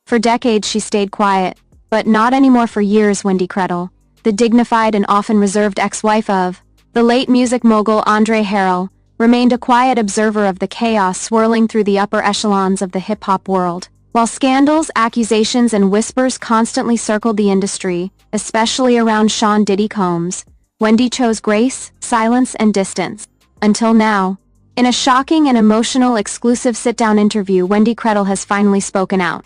For decades she stayed quiet, but not anymore. For years, Wendy Credle, the dignified and often reserved ex-wife of the late music mogul Andre Harrell, remained a quiet observer of the chaos swirling through the upper echelons of the hip-hop world. While scandals, accusations, and whispers constantly circled the industry, especially around Sean Diddy Combs, Wendy chose grace, silence, and distance. Until now. In a shocking and emotional exclusive sit-down interview, Wendy Credle has finally spoken out.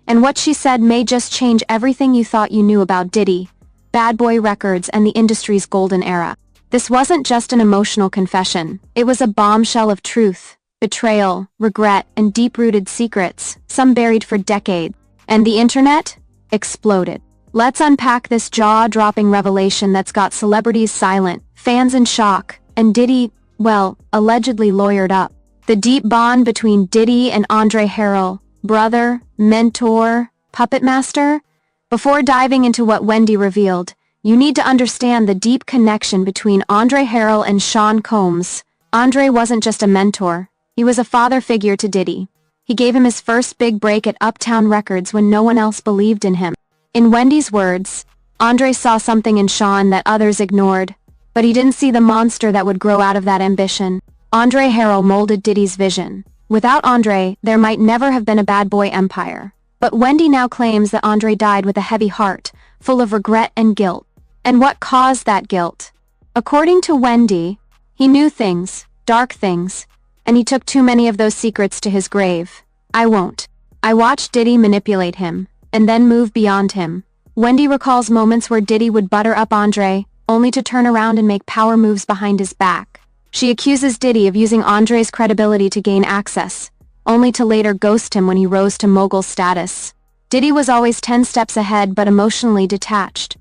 And what she said may just change everything you thought you knew about Diddy, Bad Boy Records, and the industry's golden era. This wasn't just an emotional confession. It was a bombshell of truth, betrayal, regret, and deep-rooted secrets, some buried for decades. And the internet exploded. Let's unpack this jaw-dropping revelation that's got celebrities silent, fans in shock, and Diddy, well, allegedly lawyered up. The deep bond between Diddy and Andre Harrell, brother, mentor, puppet master? Before diving into what Wendy revealed, you need to understand the deep connection between Andre Harrell and Sean Combs. Andre wasn't just a mentor, he was a father figure to Diddy. He gave him his first big break at Uptown Records when no one else believed in him. In Wendy's words, Andre saw something in Sean that others ignored, but he didn't see the monster that would grow out of that ambition. Andre Harrell molded Diddy's vision. Without Andre, there might never have been a bad boy empire. But Wendy now claims that Andre died with a heavy heart, full of regret and guilt. And what caused that guilt? According to Wendy, he knew things, dark things, and he took too many of those secrets to his grave. I won't. I watched Diddy manipulate him, and then move beyond him. Wendy recalls moments where Diddy would butter up Andre, only to turn around and make power moves behind his back. She accuses Diddy of using Andre's credibility to gain access, only to later ghost him when he rose to mogul status. Diddy was always 10 steps ahead but emotionally detached.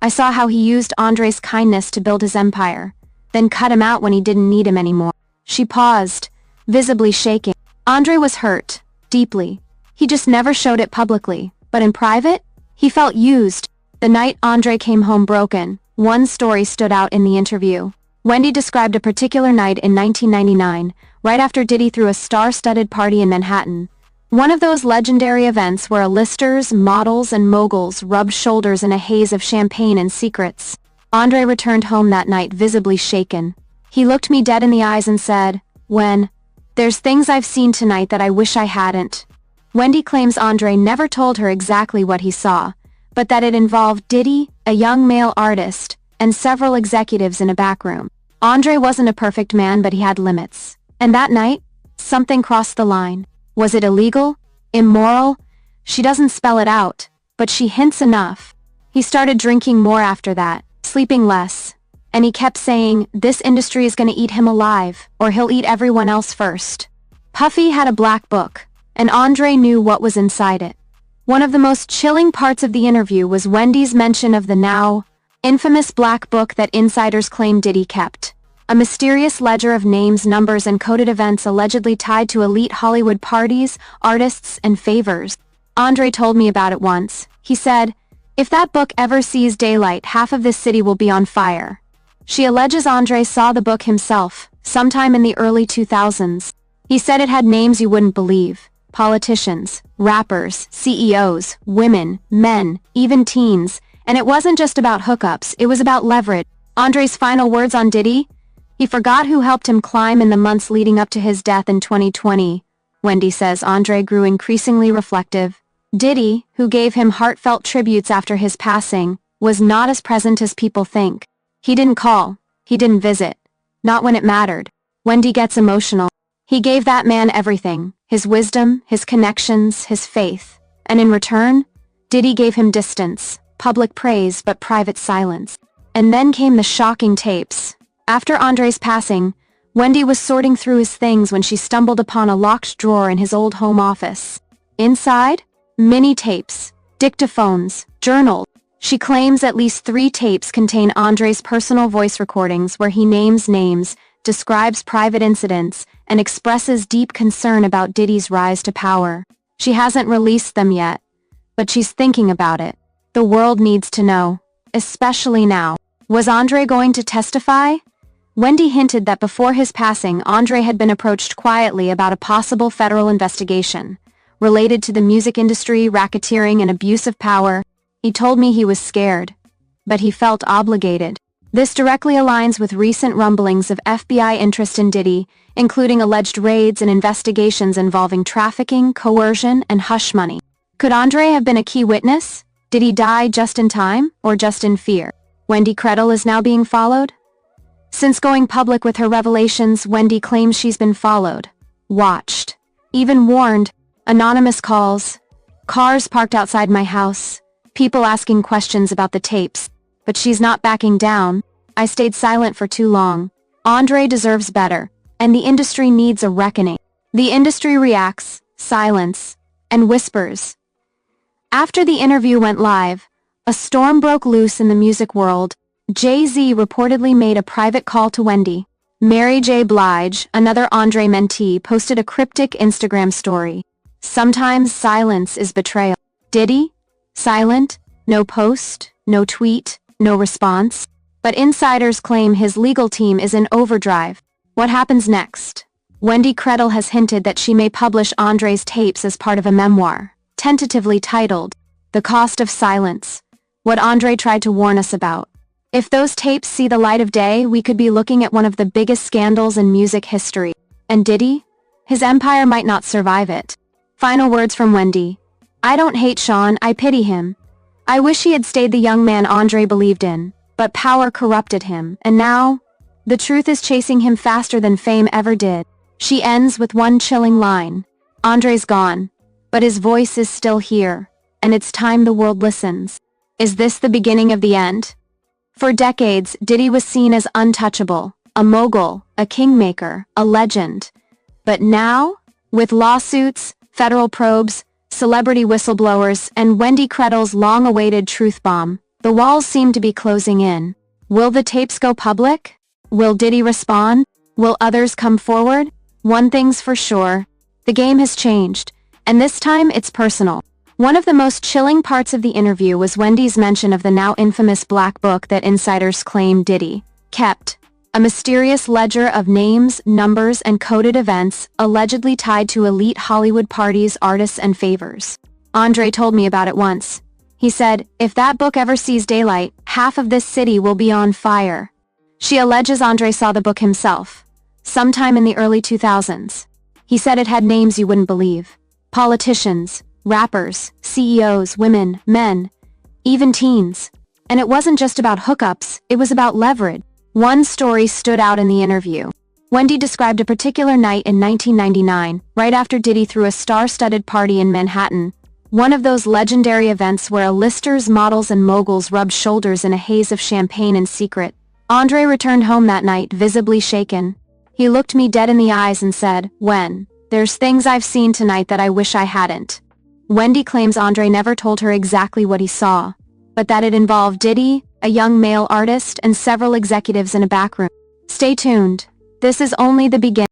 I saw how he used Andre's kindness to build his empire, then cut him out when he didn't need him anymore. She paused, visibly shaking. Andre was hurt, deeply. He just never showed it publicly, but in private, he felt used. The night Andre came home broken, one story stood out in the interview. Wendy described a particular night in 1999, right after Diddy threw a star-studded party in Manhattan. One of those legendary events where A-listers, models, and moguls rubbed shoulders in a haze of champagne and secrets. Andre returned home that night visibly shaken. He looked me dead in the eyes and said, "There's things I've seen tonight that I wish I hadn't." Wendy claims Andre never told her exactly what he saw, but that it involved Diddy, a young male artist, and several executives in a back room. Andre wasn't a perfect man, but he had limits. And that night, something crossed the line. Was it illegal? Immoral? She doesn't spell it out, but she hints enough. He started drinking more after that, sleeping less. And he kept saying, this industry is gonna eat him alive, or he'll eat everyone else first. Puffy had a black book, and Andre knew what was inside it. One of the most chilling parts of the interview was Wendy's mention of the now infamous black book that insiders claim Diddy kept. A mysterious ledger of names, numbers, and coded events allegedly tied to elite Hollywood parties, artists, and favors. Andre told me about it once. He said, "If that book ever sees daylight, half of this city will be on fire." She alleges Andre saw the book himself, sometime in the early 2000s. He said it had names you wouldn't believe. Politicians, rappers, CEOs, women, men, even teens. And it wasn't just about hookups, it was about leverage. Andre's final words on Diddy? He forgot who helped him climb in the months leading up to his death in 2020. Wendy says Andre grew increasingly reflective. Diddy, who gave him heartfelt tributes after his passing, was not as present as people think. He didn't call. He didn't visit. Not when it mattered. Wendy gets emotional. He gave that man everything. His wisdom, his connections, his faith. And in return, Diddy gave him distance. Public praise but private silence. And then came the shocking tapes. After Andre's passing, Wendy was sorting through his things when she stumbled upon a locked drawer in his old home office. Inside, mini tapes, dictaphones, journals. She claims at least 3 tapes contain Andre's personal voice recordings where he names names, describes private incidents, and expresses deep concern about Diddy's rise to power. She hasn't released them yet, but she's thinking about it. The world needs to know, especially now. Was Andre going to testify? Wendy hinted that before his passing, Andre had been approached quietly about a possible federal investigation. related to the music industry, racketeering, and abuse of power. He told me he was scared, but he felt obligated. This directly aligns with recent rumblings of FBI interest in Diddy, including alleged raids and investigations involving trafficking, coercion, and hush money. Could Andre have been a key witness? Did he die just in time, or just in fear? Wendy Credle is now being followed? Since going public with her revelations, Wendy claims she's been followed, watched, even warned. Anonymous calls, cars parked outside my house, people asking questions about the tapes. But she's not backing down. I stayed silent for too long. Andre deserves better, and the industry needs a reckoning. The industry reacts, silence, and whispers. After the interview went live, a storm broke loose in the music world. Jay-Z reportedly made a private call to Wendy. Mary J. Blige, another Andre mentee, posted a cryptic Instagram story. Sometimes silence is betrayal. Diddy? Silent? No post? No tweet? No response? But insiders claim his legal team is in overdrive. What happens next? Wendy Credle has hinted that she may publish Andre's tapes as part of a memoir, tentatively titled, The Cost of Silence, what Andre tried to warn us about. If those tapes see the light of day, we could be looking at one of the biggest scandals in music history. And Diddy? His empire might not survive it. Final words from Wendy. I don't hate Sean, I pity him. I wish he had stayed the young man Andre believed in, but power corrupted him, and now, the truth is chasing him faster than fame ever did. She ends with one chilling line. Andre's gone, but his voice is still here, and it's time the world listens. Is this the beginning of the end? For decades, Diddy was seen as untouchable, a mogul, a kingmaker, a legend. But now, with lawsuits, federal probes, celebrity whistleblowers, and Wendy Credle's long-awaited truth bomb, the walls seem to be closing in. Will the tapes go public? Will Diddy respond? Will others come forward? One thing's for sure, the game has changed, and this time it's personal. One of the most chilling parts of the interview was Wendy's mention of the now infamous black book that insiders claim Diddy kept. A mysterious ledger of names, numbers, and coded events, allegedly tied to elite Hollywood parties, artists, and favors. Andre told me about it once. He said, if that book ever sees daylight, half of this city will be on fire. She alleges Andre saw the book himself, sometime in the early 2000s. He said it had names you wouldn't believe. Politicians, rappers, CEOs, women, men, even teens. And it wasn't just about hookups, it was about leverage. One story stood out in the interview. Wendy described a particular night in 1999, right after Diddy threw a star-studded party in Manhattan. One of those legendary events where A-listers, models, and moguls rubbed shoulders in a haze of champagne in secret. Andre returned home that night, visibly shaken. He looked me dead in the eyes and said, there's things I've seen tonight that I wish I hadn't. Wendy claims Andre never told her exactly what he saw, but that it involved Diddy, a young male artist, and several executives in a back room. Stay tuned. This is only the beginning.